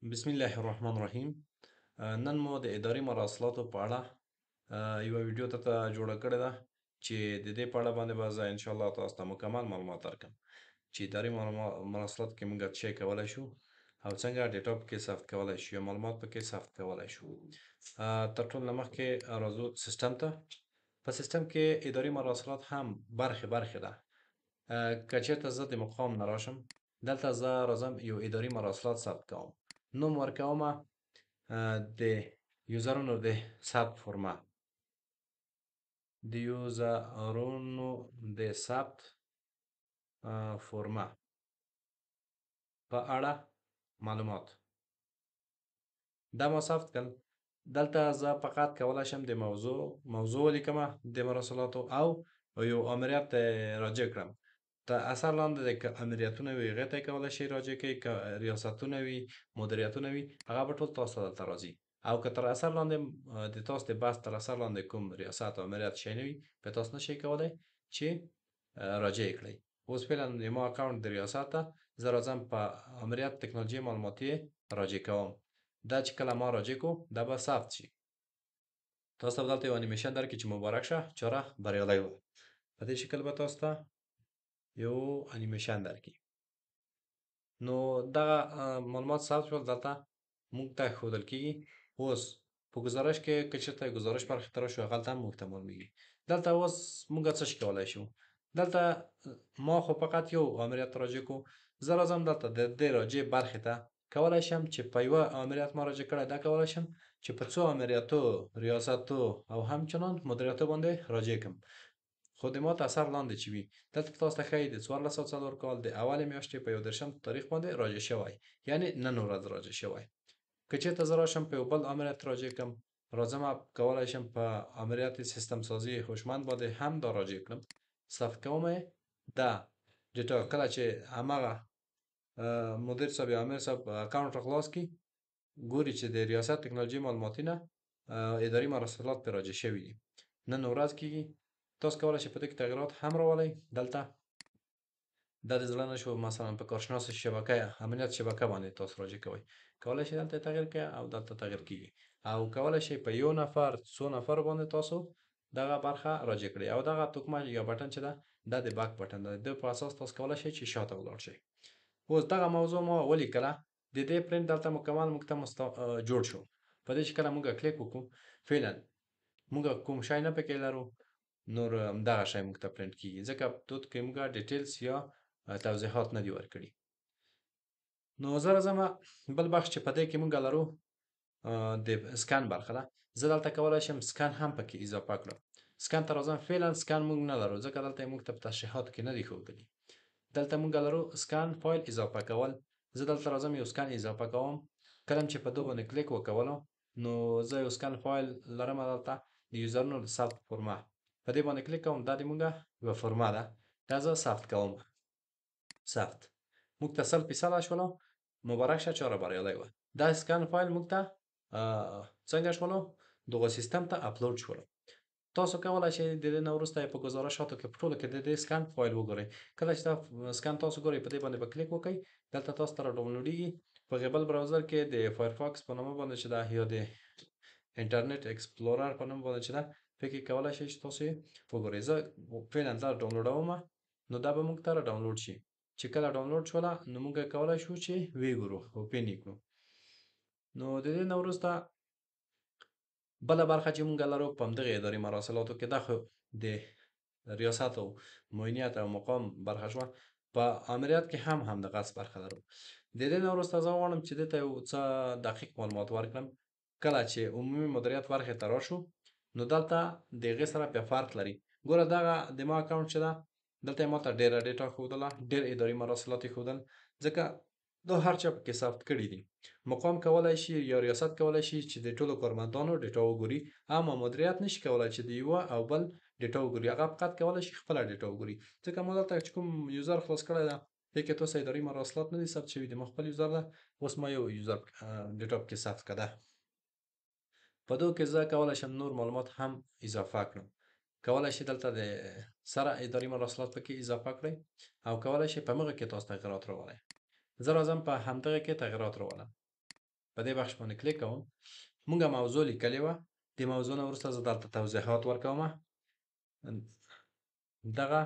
بسم الله الرحمن الرحیم. نن مو د اداري مراسلاتو په اړه یوه ویډیو درته جوړه کړې ده چې د دې په اړه باندې به زه انشاءالله تاسو ته مکمل معلومات درکړم چې اداري مراسلاتو کې موږ څه شی کولی شو او څنګه ډیټا پکې ثبت کولی شو یا معلومات پکې ثبت کولی شو. تر ټولو نه مخکې راځو سیسټم ته. په سیسټم کې اداري مراسلات هم برخې ده. که چېرته زه د مقام نه راشم، دلته زه راځم یو اداري مراسلات ثبت کوم. نوم ورکومه د یوزرونو د ثبت فرمه د یوزرونو د ثبت فرمه په اړه معلومات دا ما ثبت کړل. دلته زه فقط کولی شم د موضوع ولیکمه د مراسلاتو او یو امریت راجع کړم. تر اثر لاندې که امریتونه وي هغې ته یې کولی شئ راجع کړئ، که ریاستونه وي، مدیریتونه وي، هغه به ټول تاسو ته دلته راځي. او که تر اثر لاندې د تاسو د بحث تر اثر لاندې کوم ریاست او امریت شی نه وي، بیا تاسو نشئ کولی چې راجع یې کړئ. اوس فعلا زما اکاونټ د ریاست ده، زه راځم په امریت تکنالوژي معلوماتي یې راجع کوم. دا چې کله ما راجع کړو دا به ثبت شي. تاسو ته به دلته یو انیمیشن درکړي چې مبارک شه چاره بریالی وه. په دې شکل به تاسو ته یو انیمیشن درکړي. نو دغه معلومات ثبت شول، دلته موږ ته ښودل کېږي. اوس په ګزارش کې که چېرته ګزارش برخې ته راشو هغلته هم موږ ته معلومیږي. دلته اوس موږ څه شي کولی شو؟ دلته ما خو فقط یو امریت راجع کړو. زه راځم دلته د دې راجع برخې ته، کولی شم چې په یوه امریت ما راجع کړی دا کولی شم چې په څو امریتو، ریاستو او همچنان مدیریتو باندې راجع کړم. خو د ما اثر لاندې چې وي دلته تاسو ته ښایي د 1404 کال د اولې میاشتې په 31 تاریخ باندې راجع شوی، یعنې نن ورځ راجع شوی. که چېرته زه راشم په یو بل امریت راجع کړم، راځم کولی شم په امریت سیستم سازي هوشمند باندې هم دا راجع کړم. ثبت کوم یې دا ډیټا. کله چې همغه مدیر صاحب یا امیر صاحب اکاونټ را خلاص کړي، ګوري چې د ریاست تکنالوژي معلوماتي نه اداري مراسلات پرې راجع شوي دي. نن ورځ کېږي. تاسو کولی شئ په دې کې تغیرات هم راولئ. دلته دا د زړه نه شو مثلا په کارشناس شبکه امنیت شبکه باندې تاسو راجع کوئ، کولی شئ دلته تغییر کړئ او دلته تغییر کېږي. او کولی شئ په یو نفر، څو نفر باندې تاسو دغه برخه راجع کړئ. او دغه توکمه یا بټن چې ده دا د بک بټن ده. د دې په اساس تاسو کولی شئ چې شاته ولاړ شئ. اوس دغه موضوع ما ولیکله، د دې پرنټ دلته مکمل موږ ته جوړ شو. په دې چې کله موږ کلیک وکړو فعلا موږ کوم شی نه پکې لرو، نور همدغه شی موږ ته پرنټ کېږي، ځکه دود کې موږ ډیټیلز یا توضیحات نه دي ورکړي. نو زه راځم بل بخش چې په دې کې موږ لرو د سکن برخه ده. زه دلته کولی شم سکن هم پکې اضافه کړم. سکن ته راځم، فعلا سکن موږ نه لرو ځکه دلته موږ ته په تشریحاتو کې نه دي ښودلي. دلته موږ لرو سکن فایل اضافه کول. زه دلته راځم یو سکن اضافه کوم. کله چې په دو باندې کلیک وکولم نو زه یو سکن فایل لرم دلته د یوزرونو د ثبت فرمه. په دې باندې کلیک کوم، دا د موږ یوه فرمه ده، دا زه ثبت کوم. ثبت موږ ته 100% شولو. مبارک شه چاره بریالی وه. دا سکن فایل موږ ته څنګه شولو؟ دغه سیستم ته اپلوډ شولو. تاسو کولی شئ د دې نه وروسته په ګزارشاتو کې په ټولو کې د دې سکن فایل وګورئ. کله چې دا سکن تاسو ګورئ په دې باندې به کلیک وکئ، دلته تاسو ته راډاونلوډېږي. په غیبل براوزر کې د فایرفاکس په نامه باندې چې ده یا د انټرنیټ ایکسپلورر په نوم باندې چې ده پکې کولی شئ چې تاسو یې وګورئ. زه فعلا دا ډاونلوډومه، نو دا به موږ ته راډاونلوډ شي. چې کله ډاونلوډ شوله نو موږ کولی شو چې ویې ګورو، اوپن یې کړو. نو د دې نه وروسته بله برخه چې موږ لرو په همدغې اداري مراسلاتو کې دا خو د ریاست او معینیت او مقام برخه شوه. په امریت کې هم همدغسې برخه لرو. د دې نه وروسته زه غواړم چې دې ته یو څه دقیق معلومات ورکړم. کله چې عمومي مدیریت برخې ته راشو نو دلته د هغې سره بیا فرق لري. ګوره دغه د ما اکاونټ چې ده دلته یې ماته ډېره ډیټا ښودله، ډېر اداري مراسلات یې ښودل، ځکه دا هر چا پکې ثبت کړي دي. مقام کولی شي یا ریاست کولی شي چې د ټولو کارمندانو ډیټا وګوري، اما مدیریت نشي کولی چې د یوه او بل ډیټا وګوري. هغه فقط کولی شي خپله ډیټا وګوري. ځکه ما دلته چې کوم یوزر خلاص کړی ده دې کې تاسو اداري مراسلات نه دي ثبت شوي، د ما خپل یوزر ده. اوس ما یو یوزر ډیټا پکې ثبت کړه ده. په دغو کې زه کولی شم نور معلومات هم اضافه کړم. کولی شئ دلته د سره اداري مراسلات پکې اضافه کړئ او کولی شئ په همغه کې تاسو تغیرات راولئ. زه راځم په همدغه کې تغیرات راولم. په دې بخش باندې کلیک کوم. مونږه موضوع لیکلې وه. د موضوع نه وروسته زه دلته توضیحات ورکوم. دغه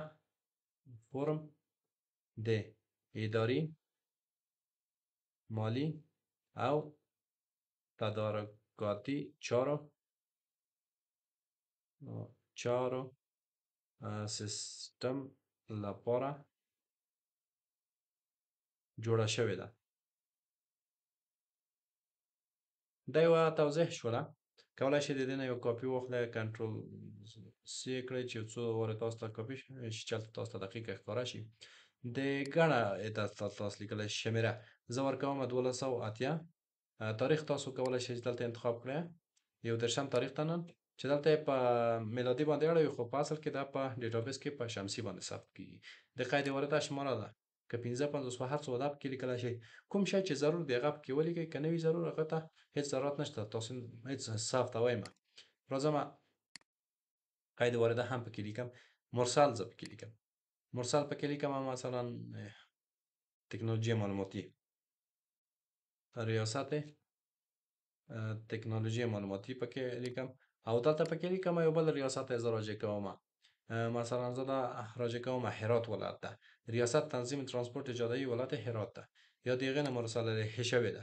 فرم د اداري، مالی او تدارکاتي چارو سیستم لپاره جوړه شوې ده. دا یوه توضیح شوله. کولای شئ د دې نه یو کاپي واخلئ، کنټرول سی یې کړئ چې یو څو واره تاسو ته کاپي شي، چې هلته تاسو ته دقیقه ښکاره شي. د ګڼه تاسو لیکلی شمیره زه ورکوم 1280. تاریخ تاسو کولای شئ چې دلته انتخاب کړئ 13 تاریخ ته نن، چې دلته یې په میلادي باندې اړوي، خو په اصل کې دا په ډیټابیس کې په شمسي باندې ثبت کیږي. د قید وارده شماره ده که 15 و هر څه دا پکې لیکلی شي. کوم شی چې ضرور دی هغه پکې ولیکئ، که نه وي ضرور هغه ته هېڅ ضرورت نشته. تاسو هېڅ صاف ته وایم. راځم قید وارده هم پکې لیکم. مرسل زه پکې لیکم. مرسل پکې لیکم مثلا تکنولوژی معلوماتی، ریاست تکنولوژی معلوماتی پکې لیکم، او دلته پکې لیکم یو بل ریاست زه راجع کوم. مثلا زه دا راجع کوم هرات ولایت ته، ریاست تنظیم ترانسپورت جاده‌ای ولایت هرات ته، یا د هغې نه مرسله لیحې شوې ده.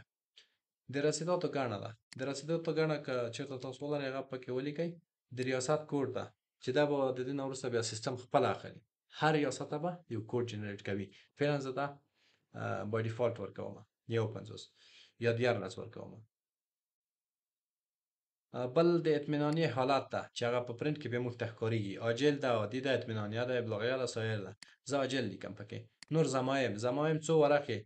د رسیداتو ګڼه ده. د رسیداتو ګڼه که چېرته تاسو ولرئ هغه پکې ولیکئ. د ریاست کوډ ده چې دا به د دې نه وروسته بیا سیستم خپله اخلي. هر ریاست ته به یو کوډ جنریټ کوي. فعلا زه دا بای ډیفالت ورکوم 51 یا 14 ورکوم. بل د اطمیناني حالت ده چې هغه په پرنټ کې بیا موږ ته ښکارېږي. عاجل ده، عادي ده، اطمینانیه ده، ابلاغیه ده، سایر ده. زه عاجل لیکم پکې. نور ضمایم څو ورقې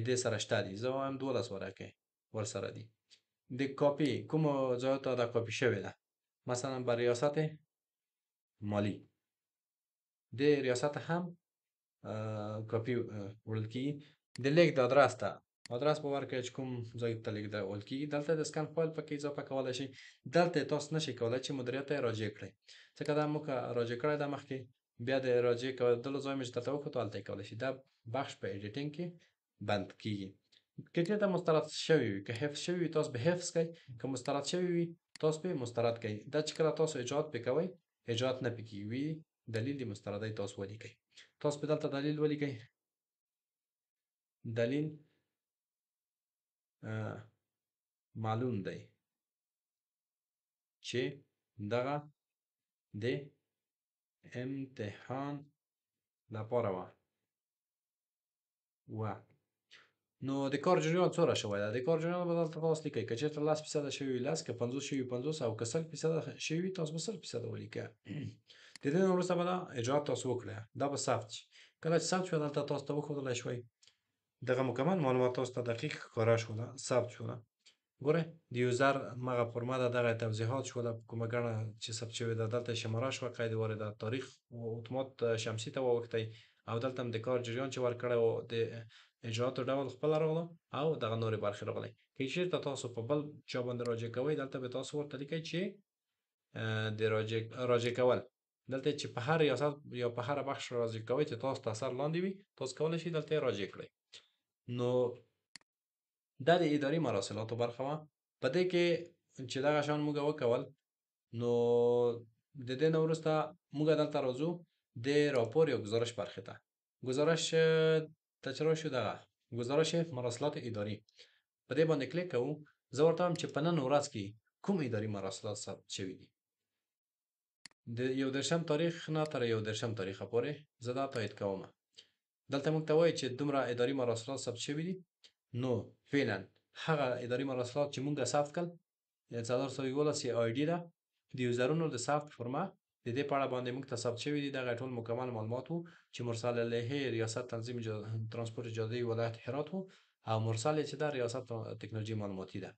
دې سره شته دي. زه وایم 12 ورقې ورسره دي. د کاپي کومو ځایو ته دا کاپي شوې ده، مثلا به ریاست مالی د ریاست هم کاپي وړل کېږي. د لیږد ادرس ته ادرس به ورکړئ چې کوم ځای ته لیږدول کېږي. دلته د سکن فایل پکې اضافه کولی شئ. دلته تاسو نشئ کولی چې مدیریت ته یې راجع کړئ، ځکه دا موږ راجع کړی ده مخکې. بیا د راجع کېدلو ځای مې چې درته وښود هلته یې کولی شئ. دا بخش په ایډیټینګ کې بند کېږي. که چېرته مسترد شوي وي، که حفظ شوي وي تاسو به حفظ کئ، که مسترد شوي وي تاسو به مسترد کئ. دا چې کله تاسو اجراات پې کوئ اجراات نه پې کېږي. دلیل د مستردۍ تاسو ولیکئ. تاسو به دلته دلیل ولیکئ. دلیل معلوم دی چې دغه د امتحان لپاره وه. نو د کار جریان څومره شوی ده؟ د کار جریان به دلته تاسو لیکئ. که چېرته 10% شوي وي 10، که 50 شوي وي 50، او که 100% شوي وي تاسو به 100% ولیکئ. د دې نه وروسته به دا اجراات تاسو وکړئ. دا به ثبت شي. کله چې ثبت شوه دلته تاسو ته وښودلی شوی دغه مکمل معلومات تاسو ته دقیق ښکاره شوله، ثبت شوله. ګورئ د یوزر مغه فرمه ده، دغه توضیحات شوله په کومه ګڼه چې ثبت شوې ده. دلته شماره شوه، قید وارده، تاریخ اتومات شمسي ته واوښتی، او دلته هم د کار جریان چې ورکړی و د اجرااتو ډول خپله راغله، او دغه نورې برخې راغلی. که چېرته تاسو په بل چا باندې راجع کوئ دلته به تاسو ورته لیکئ چې د راجع کول. دلته چې په هر ریاست یا په هره بخش راجع کوئ چې تاسو ته اثر لاندې وي تاسو کولی شئ دلته یې راجع کړئ. نو دا د اداري مراسلاتو برخه وه. په دې کې چې دغه شیان موږ وکول، نو د دې نه وروسته موږ دلته راځو د راپور یا ګزارش برخې ته. ګزارش ته چې راشو دغه ګزارش مراسلات اداري په دې باندې کلیک کوو. زه ورته وایم چې په نن ورځ کې کوم اداري مراسلات ثبت شوي دي. د 11 تاریخ نه تر 11 تاریخه پورې زه دا تایید کوم. دلته موږ ته وایي چې دومره اداري مراسلات ثبت شوي دي. نو فعلا هغه اداري مراسلات چې موږ ثبت کړل 411 آی ډي ده د یوزرونو د ثبت فرمه د دې په اړه باندې موږ ته ثبت شوي دي. دغه ټول مکمل معلومات وو چې مرسل لیحې ریاست تنظیم ترانسپورت جاده‌ای ولایت هرات وو، او مرسل چې ده ریاست تکنولوژي معلوماتي ده.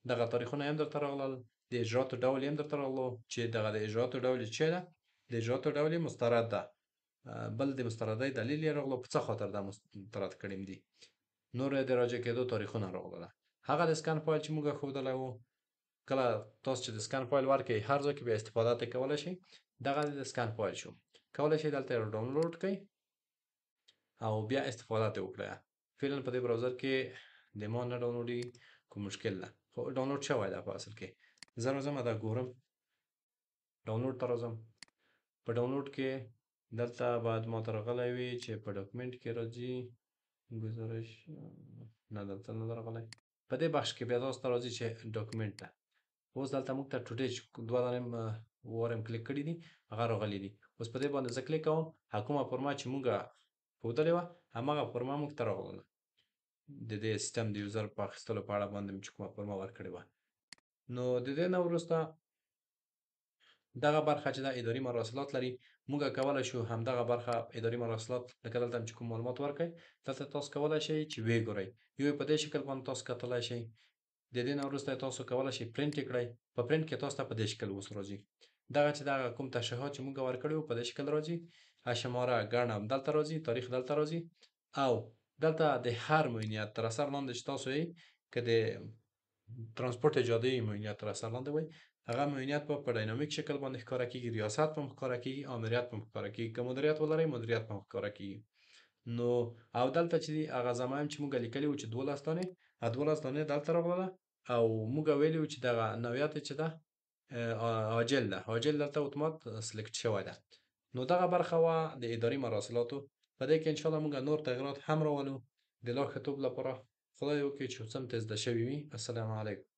دغه تاریخونه هم درته راغلل. د اجرااتو ډول هم درته راغلو چې دغه د اجرااتو ډول چې ده د اجرااتو ډول مسترد ده. بل د مستردۍ دلیل یې راغلو په څه خاطر دا مسترد کړیم دي. نور د راجع کېدو تاریخونه راغلله. هغه د سکن فایل چې موږ ښودلی وو، کله تاسو چې د سکن فایل ورکړئ هر ځای کې بیا استفاده ترې کولی شئ. دغه د سکن فایل شو. کولی شئ دلته یې ډاونلوډ کړئ او بیا استفاده ترې وکړئ. فعلا په دې براوزر کې د ما نه ډاونلوډېږي. کوم مشکل نه خو ډاونلوډ شوی ده په اصل کې زه راځم دا ګورم ډاونلوډ ته راځم په ډاونلوډ کې دلته باید ما ته راغلی وي چې په ډاکومنټ کې راځي گزارش نه دلته نه ده راغلی په دې بخش کې بیا تاسو ته راځي چې ډاکومنټ ته اوس دلته موږ ته ټوټې چې دوه دانې وار یم کلیک کړي دي هغه راغلي دي اوس په دې باندې زه کلیک کوم کومه فورمه چې موږ ښودلې وه همغه فورمه موږ ته راغله د دې سیستم د یوزر په اخیستلو په اړه باندې مې چې کومه فورمه ورکړې وه نو د دې نه وروسته دغه برخه چې د اداري مراسلات لري موږ کولی شو همدغه برخه اداري مراسلات لکه دلته چې کوم معلومات ورکړئ دلته تاسو کولی شئ چې ویې ګورئ یو په دې شکل باندې تاسو کتلی شئ د دې نه وروسته تاسو کولی شئ پرنټ یې کړئ په پرنټ کې تاسو ته په دې شکل اوس راځي دغه چې دغه کوم تشریحات چې موږ ورکړي وو په دې شکل راځي شماره ګڼه هم دلته راځي تاریخ دلته راځي او دلته د هر معاینیت تر اثر لاندې چې تاسو یې که د ترانسپورت اجادهیي معاینیت تر اثر لاندې وای هغه معاینیت په ډاینامیک شکل باندې ښکاره کیږي ریاست په ښکاره کیږي امریت په ښکاره کیږي که مدیریت ولرئ مدیریت په ښکاره کیږي نو او دلته چې هغه زمایم چې موږ لیکلي وو چې 12 دانې 12 دانې دلته راغله او موږ ویلي وو چې دغه نوعیت چې ده عاجل ده عاجل دلته اتومات سلیکټ شوی ده نو دغه برخه وه د اداري مراسلاتو په دې کې انشاءالله موږ نور تغیرات هم راولو د لا ښه توب لپاره خدای وکړي چې څه م ته زده شوي وي السلام علیکم